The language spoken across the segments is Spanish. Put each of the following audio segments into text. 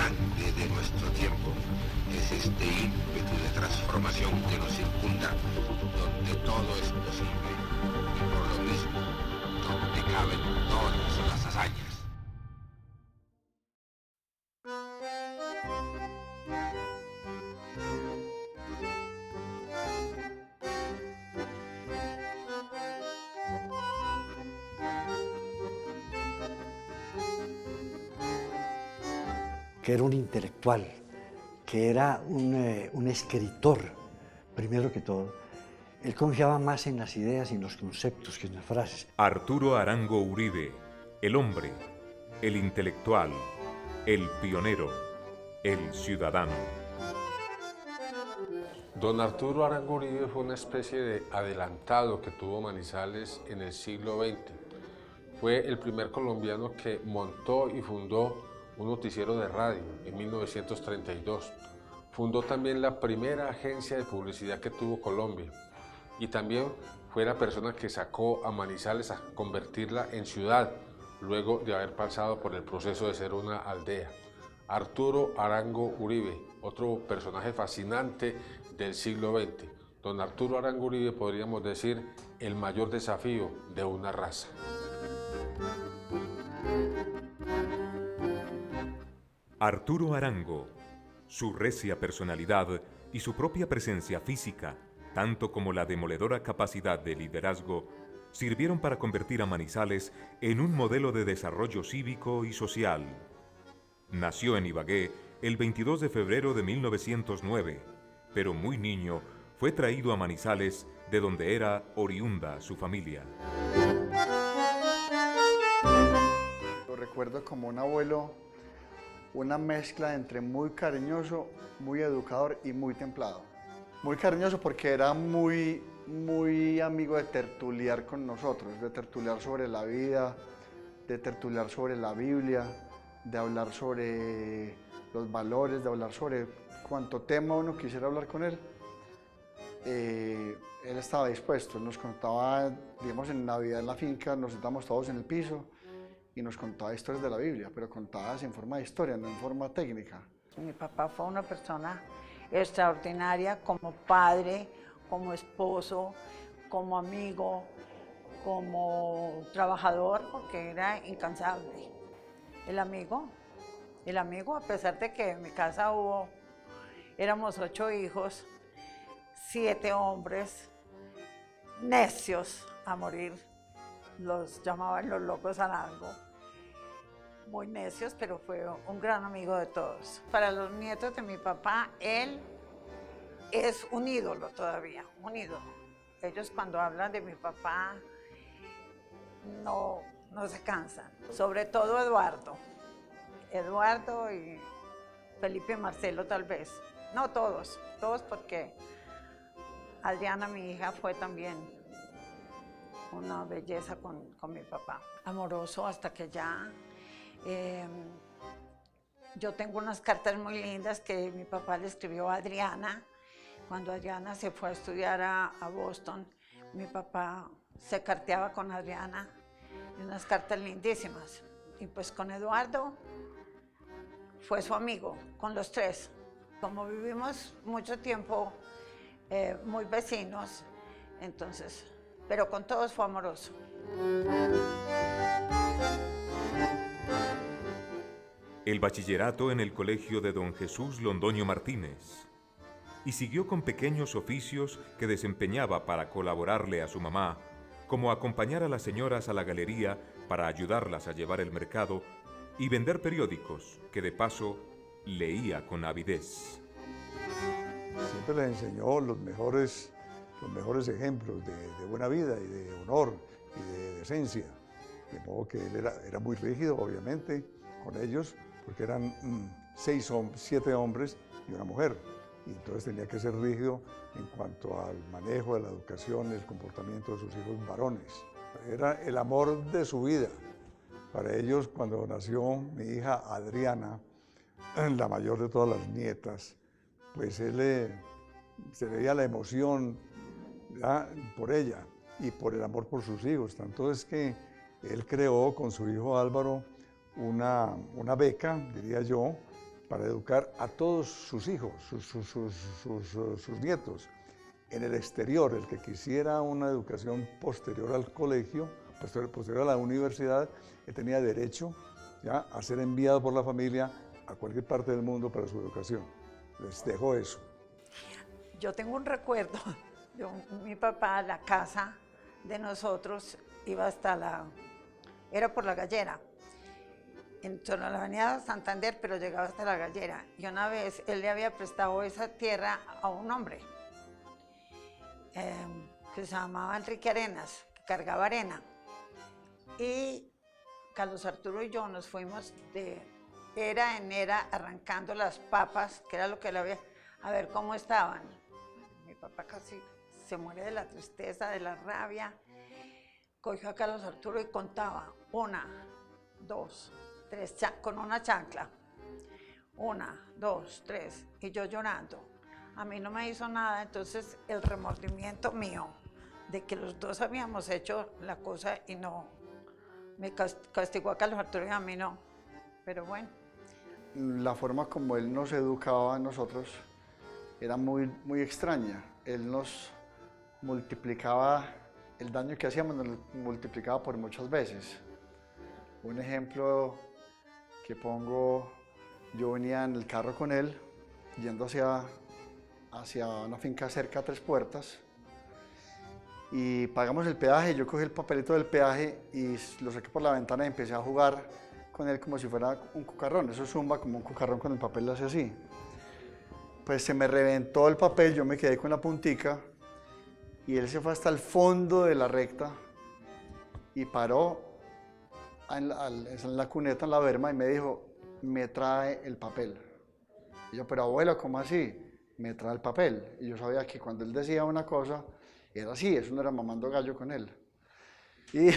fascinante de nuestro tiempo es este ímpetu de transformación que nos circunda, donde todo es posible y por lo mismo, donde caben todas las hazañas. Que era un intelectual, que era un escritor, primero que todo. Él confiaba más en las ideas y en los conceptos que en las frases. Arturo Arango Uribe, el hombre, el intelectual, el pionero, el ciudadano. Don Arturo Arango Uribe fue una especie de adelantado que tuvo Manizales en el siglo XX. Fue el primer colombiano que montó y fundó un noticiero de radio en 1932. Fundó también la primera agencia de publicidad que tuvo Colombia y también fue la persona que sacó a Manizales a convertirla en ciudad luego de haber pasado por el proceso de ser una aldea. Arturo Arango Uribe, otro personaje fascinante del siglo XX. Don Arturo Arango Uribe, podríamos decir, el mayor desafío de una raza. Arturo Arango, su recia personalidad y su propia presencia física, tanto como la demoledora capacidad de liderazgo, sirvieron para convertir a Manizales en un modelo de desarrollo cívico y social. Nació en Ibagué el 22 de febrero de 1909, pero muy niño fue traído a Manizales, de donde era oriunda su familia. Lo recuerdo como un abuelo, una mezcla entre muy cariñoso, muy educador y muy templado. Muy cariñoso porque era muy amigo de tertuliar con nosotros, de tertuliar sobre la vida, de tertuliar sobre la Biblia, de hablar sobre los valores, de hablar sobre cuánto tema uno quisiera hablar con él. Él estaba dispuesto, nos contaba, digamos, en Navidad en la finca, nos sentamos todos en el piso y nos contaba historias de la Biblia, pero contadas en forma de historia, no en forma técnica. Mi papá fue una persona extraordinaria como padre, como esposo, como amigo, como trabajador, porque era incansable. El amigo, a pesar de que en mi casa éramos 8 hijos, 7 hombres, necios a morir, los llamaban los locos Arango. Muy necios, pero fue un gran amigo de todos. Para los nietos de mi papá, él es un ídolo todavía, un ídolo. Ellos cuando hablan de mi papá no se cansan. Sobre todo Eduardo y Felipe Marcelo tal vez. No todos porque Adriana, mi hija, fue también una belleza con mi papá. Amoroso hasta que ya... yo tengo unas cartas muy lindas que mi papá le escribió a Adriana. Cuando Adriana se fue a estudiar a Boston, mi papá se carteaba con Adriana, unas cartas lindísimas. Y pues con Eduardo fue su amigo, con los 3. Como vivimos mucho tiempo muy vecinos, entonces, pero con todos fue amoroso. El bachillerato en el colegio de don Jesús Londoño Martínez, y siguió con pequeños oficios que desempeñaba para colaborarle a su mamá, como acompañar a las señoras a la galería para ayudarlas a llevar el mercado y vender periódicos que de paso leía con avidez. Siempre les enseñó los mejores ejemplos de buena vida y de honor y de decencia, de modo que él era muy rígido, obviamente, con ellos, porque eran 7 hombres y una mujer, y entonces tenía que ser rígido en cuanto al manejo de la educación y el comportamiento de sus hijos varones. Era el amor de su vida. Para ellos, cuando nació mi hija Adriana, la mayor de todas las nietas, pues se veía la emoción, ¿verdad?, por ella y por el amor por sus hijos. Tanto es que él creó con su hijo Álvaro una beca, diría yo, para educar a todos sus hijos, sus nietos. En el exterior, el que quisiera una educación posterior al colegio, posterior a la universidad, él tenía derecho ya a ser enviado por la familia a cualquier parte del mundo para su educación. Les dejo eso. Yo tengo un recuerdo, mi papá, la casa de nosotros iba era por La Gallera, en torno a la avenida Santander, pero llegaba hasta La Gallera. Y una vez él le había prestado esa tierra a un hombre que se llamaba Enrique Arenas, que cargaba arena. Y Carlos Arturo y yo nos fuimos de era en era arrancando las papas, que era lo que él había, a ver cómo estaban. Mi papá casi se muere de la tristeza, de la rabia. Cogió a Carlos Arturo y contaba 1, 2, 3, con una chancla. 1, 2, 3, y yo llorando. A mí no me hizo nada, entonces el remordimiento mío de que los dos habíamos hecho la cosa y no, me castigó a Carlos Arturo y a mí no, pero bueno. La forma como él nos educaba a nosotros era muy extraña. Él nos multiplicaba, el daño que hacíamos nos lo multiplicaba por muchas veces. Un ejemplo que pongo, yo venía en el carro con él, yendo hacia una finca cerca a Tres Puertas, y pagamos el peaje. Yo cogí el papelito del peaje y lo saqué por la ventana y empecé a jugar con él como si fuera un cucarrón. Eso zumba como un cucarrón con el papel, lo hace así. Pues se me reventó el papel, yo me quedé con la puntica y él se fue hasta el fondo de la recta y paró en la cuneta, en la berma, y me dijo: me trae el papel. Y yo: pero abuelo, ¿cómo así? Me trae el papel. Y yo sabía que cuando él decía una cosa, era así, eso no era mamando gallo con él. Y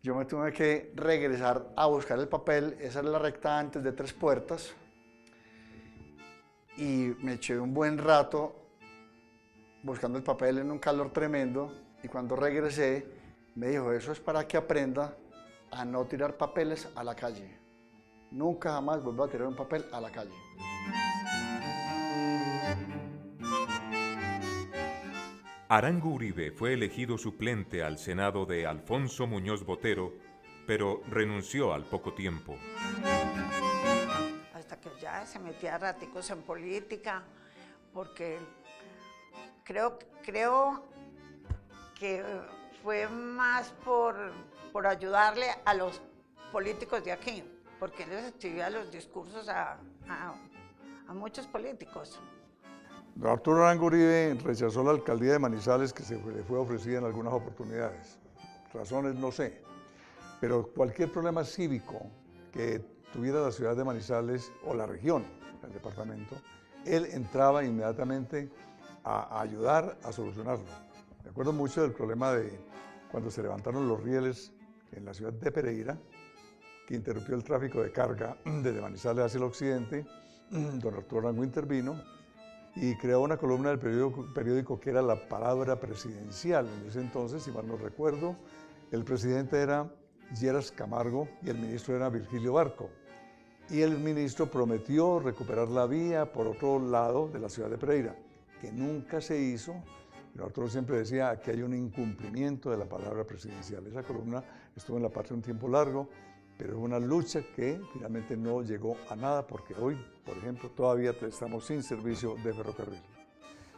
yo me tuve que regresar a buscar el papel. Esa era la recta antes de Tres Puertas. Y me eché un buen rato buscando el papel en un calor tremendo. Y cuando regresé, me dijo: eso es para que aprenda a no tirar papeles a la calle. Nunca jamás vuelva a tirar un papel a la calle. Arango Uribe fue elegido suplente al Senado de Alfonso Muñoz Botero, pero renunció al poco tiempo. Hasta que ya se metía raticos en política, porque creo que fue más por ayudarle a los políticos de aquí, porque él les escribía los discursos a muchos políticos. Don Arturo Arango Uribe rechazó la alcaldía de Manizales, que le fue ofrecida en algunas oportunidades. Razones no sé, pero cualquier problema cívico que tuviera la ciudad de Manizales o la región, el departamento, él entraba inmediatamente a ayudar a solucionarlo. Me acuerdo mucho del problema de cuando se levantaron los rieles en la ciudad de Pereira, que interrumpió el tráfico de carga desde Manizales hacia el occidente. Don Arturo Arango intervino y creó una columna del periódico que era La Palabra Presidencial. En ese entonces, si mal no recuerdo, el presidente era Lleras Camargo y el ministro era Virgilio Barco. Y el ministro prometió recuperar la vía por otro lado de la ciudad de Pereira, que nunca se hizo. Pero Arturo siempre decía que hay un incumplimiento de la palabra presidencial. Esa columna estuvo en La Patria un tiempo largo, pero es una lucha que finalmente no llegó a nada, porque hoy, por ejemplo, todavía estamos sin servicio de ferrocarril.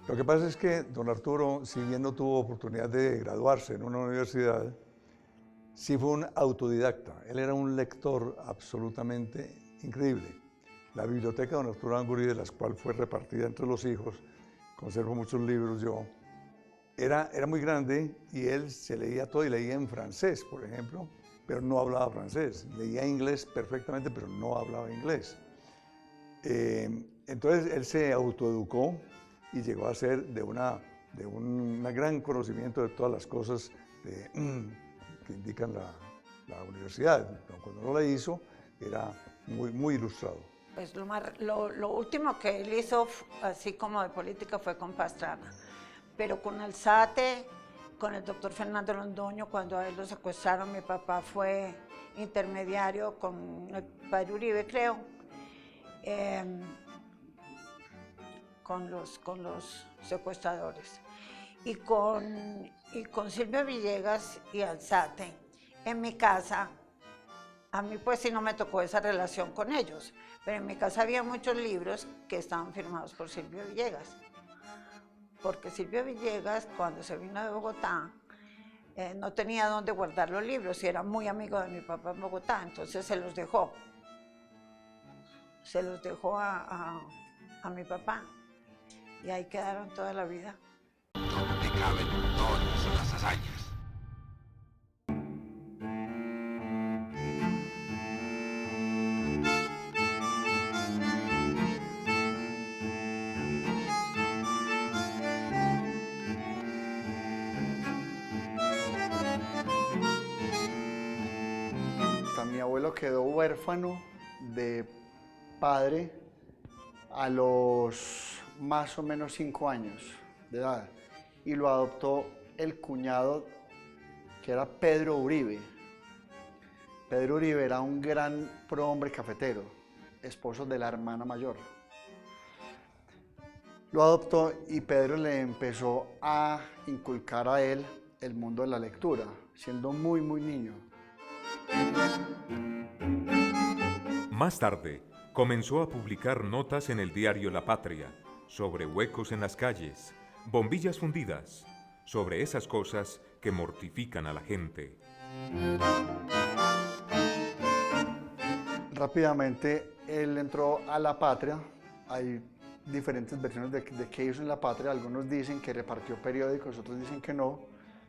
Lo que pasa es que don Arturo, si bien no tuvo oportunidad de graduarse en una universidad, sí fue un autodidacta. Él era un lector absolutamente increíble. La biblioteca de don Arturo Arango Uribe, de la cual fue repartida entre los hijos, conservo muchos libros yo, era muy grande, y él se leía todo, y leía en francés, por ejemplo, pero no hablaba francés. Leía inglés perfectamente, pero no hablaba inglés. Entonces él se autoeducó y llegó a ser de un gran conocimiento de todas las cosas que indican la universidad. Cuando no la hizo, era muy ilustrado. Pues lo último que él hizo, así como de política, fue con Pastrana. Pero con el SATE, con el doctor Fernando Londoño, cuando a él lo secuestraron, mi papá fue intermediario con el padre Uribe, creo, con los secuestradores. Y con Silvio Villegas y Alzate, en mi casa, a mí pues sí no me tocó esa relación con ellos, pero en mi casa había muchos libros que estaban firmados por Silvio Villegas. Porque Silvio Villegas, cuando se vino de Bogotá, no tenía dónde guardar los libros y era muy amigo de mi papá en Bogotá, entonces se los dejó. Se los dejó a mi papá y ahí quedaron toda la vida. Donde caben todas las hazañas. Mi abuelo quedó huérfano de padre a los más o menos 5 años de edad y lo adoptó el cuñado que era Pedro Uribe. Pedro Uribe era un gran prohombre cafetero, esposo de la hermana mayor. Lo adoptó y Pedro le empezó a inculcar a él el mundo de la lectura, siendo muy niño. Más tarde, comenzó a publicar notas en el diario La Patria sobre huecos en las calles, bombillas fundidas, sobre esas cosas que mortifican a la gente. Rápidamente él entró a La Patria. Hay diferentes versiones de qué hizo en La Patria. Algunos dicen que repartió periódicos, otros dicen que no,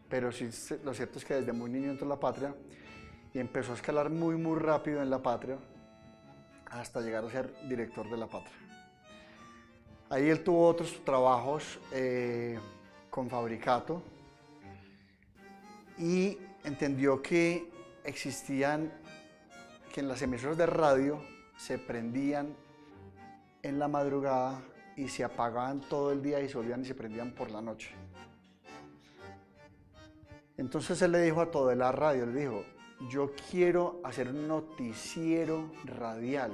pero sí, lo cierto es que desde muy niño entró a La Patria y empezó a escalar muy rápido en La Patria hasta llegar a ser director de La Patria. Ahí él tuvo otros trabajos con Fabricato y entendió que en las emisoras de radio se prendían en la madrugada y se apagaban todo el día y se volvían y se prendían por la noche. Entonces él le dijo a toda la radio, le dijo: yo quiero hacer un noticiero radial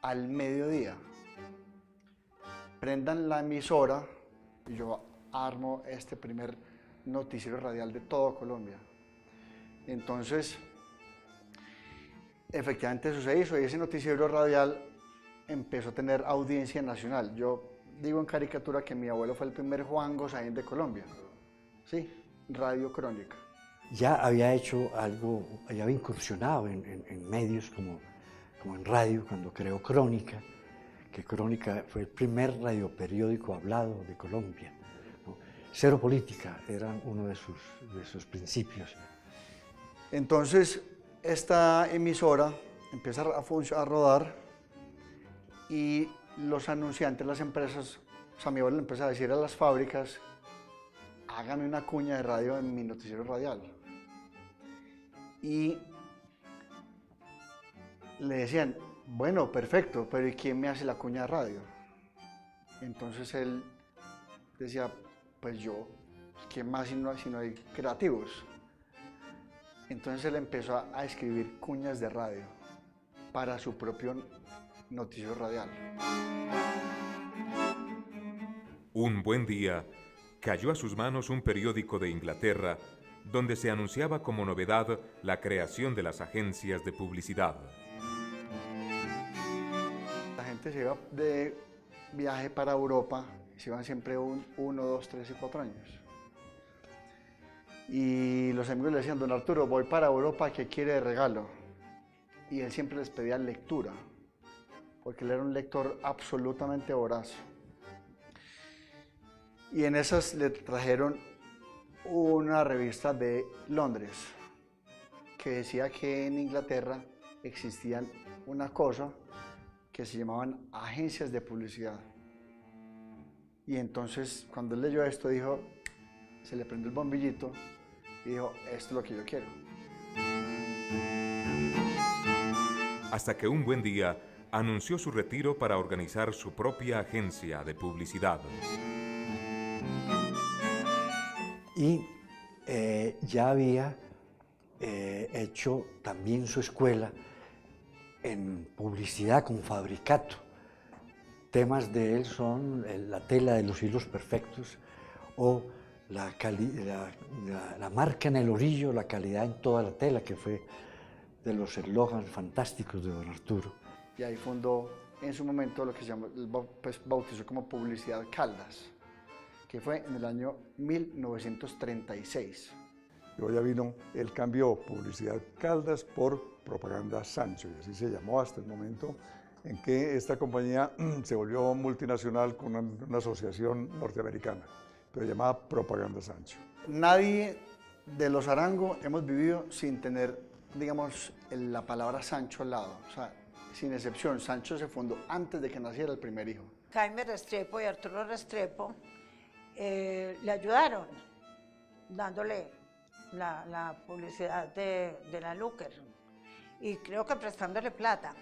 al mediodía. Prendan la emisora y yo armo este primer noticiero radial de todo Colombia. Entonces, efectivamente eso se hizo y ese noticiero radial empezó a tener audiencia nacional. Yo digo en caricatura que mi abuelo fue el primer Juan Gosaín de Colombia. Sí, Radio Crónica. Ya había hecho algo, ya había incursionado en medios como en radio, cuando creó Crónica, que Crónica fue el primer radioperiódico hablado de Colombia, ¿no? Cero política era uno de sus principios. Entonces, esta emisora empieza a rodar y los anunciantes, las empresas, o sea, mi abuelo le empieza a decir a las fábricas: hágame una cuña de radio en mi noticiero radial. Y le decían: bueno, perfecto, pero ¿y quién me hace la cuña de radio? Entonces él decía: pues yo, ¿quién más si no hay creativos? Entonces él empezó a escribir cuñas de radio para su propio noticiero radial. Un buen día, cayó a sus manos un periódico de Inglaterra donde se anunciaba como novedad la creación de las agencias de publicidad. La gente se iba de viaje para Europa, se iban siempre 1, 2, 3 y 4 años. Y los amigos le decían: don Arturo, voy para Europa, ¿qué quiere de regalo? Y él siempre les pedía lectura, porque él era un lector absolutamente voraz. Y en esas le trajeron una revista de Londres que decía que en Inglaterra existían una cosa que se llamaban agencias de publicidad. Y entonces, cuando él leyó esto, dijo, se le prendió el bombillito y dijo: esto es lo que yo quiero. Hasta que un buen día anunció su retiro para organizar su propia agencia de publicidad. Y ya había hecho también su escuela en publicidad con Fabricato. Temas de él son la tela de los hilos perfectos o la marca en el orillo, la calidad en toda la tela, que fue de los eslóganes fantásticos de don Arturo. Y ahí fundó en su momento lo que se llama, pues, bautizó como Publicidad Caldas, que fue en el año 1936. Luego ya vino el cambio Publicidad Caldas por Propaganda Sancho, y así se llamó hasta el momento en que esta compañía se volvió multinacional con una asociación norteamericana, pero llamada Propaganda Sancho. Nadie de los Arango hemos vivido sin tener, digamos, la palabra Sancho al lado. O sea, sin excepción, Sancho se fundó antes de que naciera el primer hijo. Jaime Restrepo y Arturo Restrepo le ayudaron dándole la publicidad de la Lúquer y creo que prestándole plata.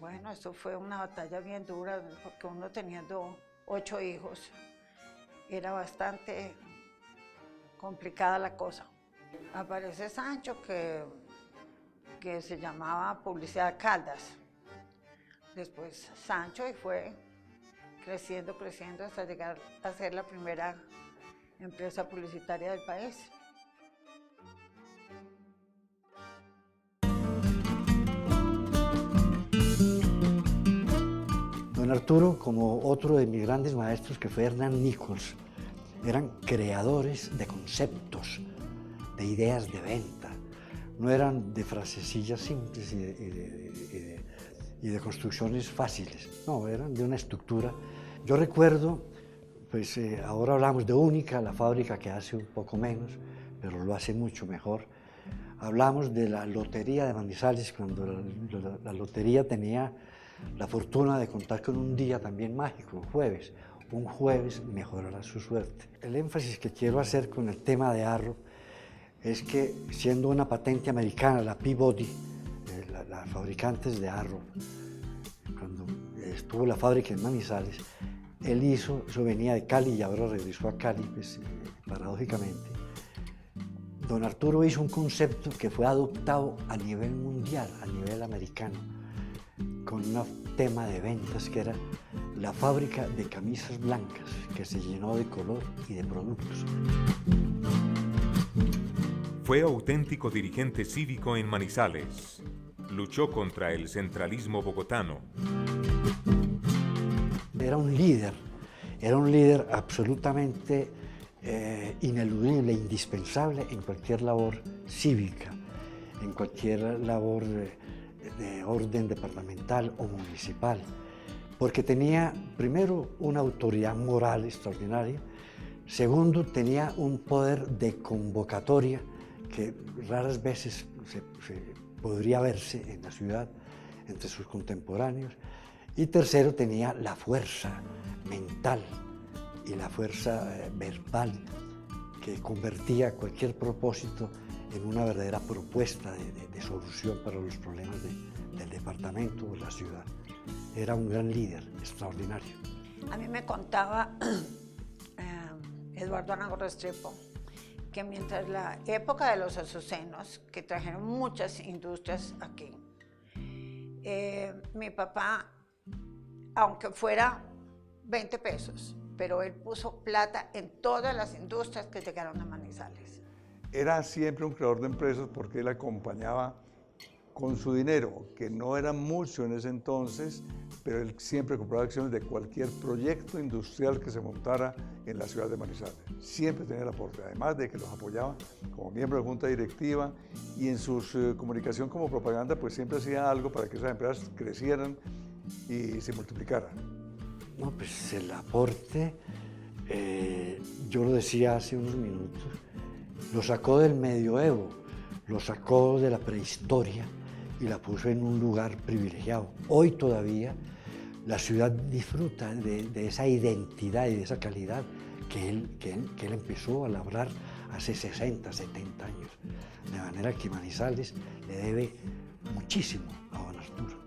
Bueno, eso fue una batalla bien dura porque uno teniendo 8 hijos era bastante complicada la cosa. Aparece Sancho que se llamaba Publicidad Caldas. Después Sancho y fue creciendo hasta llegar a ser la primera empresa publicitaria del país. Don Arturo, como otro de mis grandes maestros que fue Hernán Nichols, eran creadores de conceptos, de ideas de venta. No eran de frasecillas simples y de construcciones fáciles, no, eran de una estructura. Yo recuerdo, pues ahora hablamos de Única, la fábrica que hace un poco menos, pero lo hace mucho mejor. Hablamos de la lotería de Manizales, cuando la lotería tenía la fortuna de contar con un día también mágico, jueves. Un jueves mejorará su suerte. El énfasis que quiero hacer con el tema de Arrow es que, siendo una patente americana, la Peabody, la fabricantes de Arrow, cuando estuvo la fábrica en Manizales, él hizo, eso venía de Cali y ahora regresó a Cali, pues, paradójicamente. Don Arturo hizo un concepto que fue adoptado a nivel mundial, a nivel americano, con un tema de ventas que era la fábrica de camisas blancas, que se llenó de color y de productos. Fue auténtico dirigente cívico en Manizales. Luchó contra el centralismo bogotano. Era un líder absolutamente ineludible, indispensable en cualquier labor cívica, en cualquier labor de orden departamental o municipal, porque tenía, primero, una autoridad moral extraordinaria, segundo, tenía un poder de convocatoria que raras veces podría verse en la ciudad entre sus contemporáneos, y tercero, tenía la fuerza mental y la fuerza verbal que convertía cualquier propósito en una verdadera propuesta de solución para los problemas del departamento o de la ciudad. Era un gran líder, extraordinario. A mí me contaba Eduardo Arango Restrepo que mientras la época de los azucenos, que trajeron muchas industrias aquí, mi papá, aunque fuera 20 pesos, pero él puso plata en todas las industrias que llegaron a Manizales. Era siempre un creador de empresas porque él acompañaba con su dinero, que no era mucho en ese entonces, pero él siempre compraba acciones de cualquier proyecto industrial que se montara en la ciudad de Manizales. Siempre tenía el aporte, además de que los apoyaba como miembro de junta directiva, y en su comunicación como propaganda, pues siempre hacía algo para que esas empresas crecieran y se multiplicaran. No, pues el aporte, yo lo decía hace unos minutos, lo sacó del medioevo, lo sacó de la prehistoria y la puso en un lugar privilegiado. Hoy todavía la ciudad disfruta de esa identidad y de esa calidad que él empezó a labrar hace 60, 70 años. De manera que Manizales le debe muchísimo a don Arturo.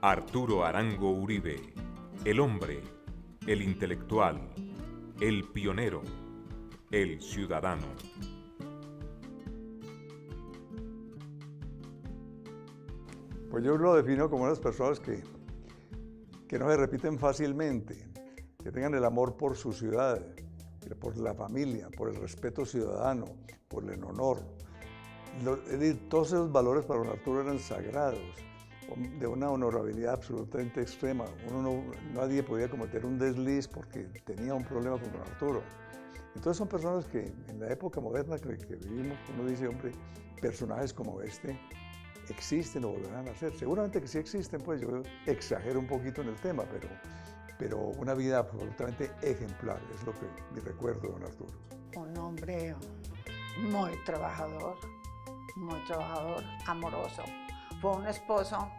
Arturo Arango Uribe, el hombre, el intelectual, el pionero. El Ciudadano. Pues yo lo defino como unas personas que no se repiten fácilmente, que tengan el amor por su ciudad, por la familia, por el respeto ciudadano, por el honor. Es decir, todos esos valores para don Arturo eran sagrados, de una honorabilidad absolutamente extrema. Nadie podía cometer un desliz porque tenía un problema con don Arturo. Entonces son personas que en la época moderna que vivimos, uno dice, hombre, personajes como este existen o volverán a ser. Seguramente que sí existen, pues yo exagero un poquito en el tema, pero una vida absolutamente ejemplar, es lo que mi recuerdo de don Arturo. Un hombre muy trabajador, amoroso. Fue un esposo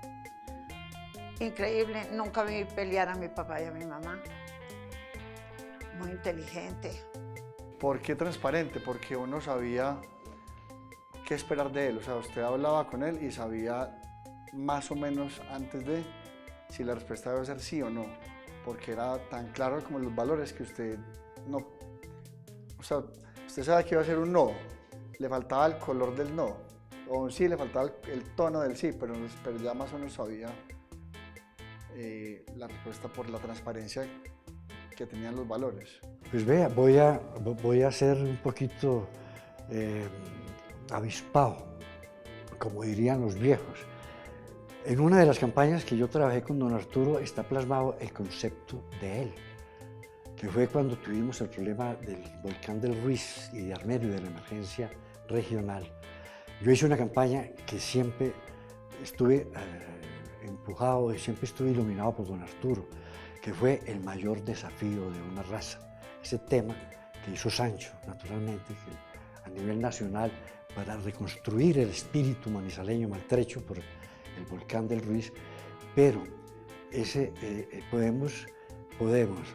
increíble. Nunca vi pelear a mi papá y a mi mamá. Muy inteligente. ¿Por qué transparente? Porque uno sabía qué esperar de él. O sea, usted hablaba con él y sabía más o menos antes de si la respuesta debe ser sí o no. Porque era tan claro como los valores que usted no... O sea, usted sabía que iba a ser un no. Le faltaba el color del no. O un sí, le faltaba el tono del sí, pero ya más o menos sabía la respuesta por la transparencia que tenían los valores. Pues vea, voy a ser un poquito avispado, como dirían los viejos. En una de las campañas que yo trabajé con don Arturo está plasmado el concepto de él, que fue cuando tuvimos el problema del volcán del Ruiz y de Armerio, de la emergencia regional. Yo hice una campaña que siempre estuve empujado y siempre estuve iluminado por don Arturo, que fue el mayor desafío de una raza. Ese tema que hizo Sancho, naturalmente, que a nivel nacional, para reconstruir el espíritu manizaleño maltrecho por el volcán del Ruiz, pero podemos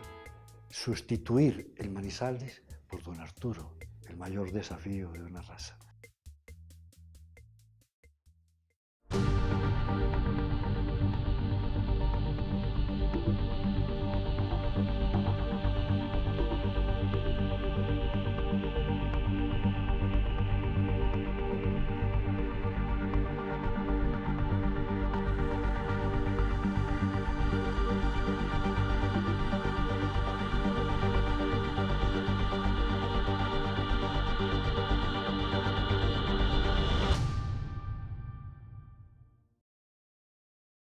sustituir el Manizales por don Arturo, el mayor desafío de una raza.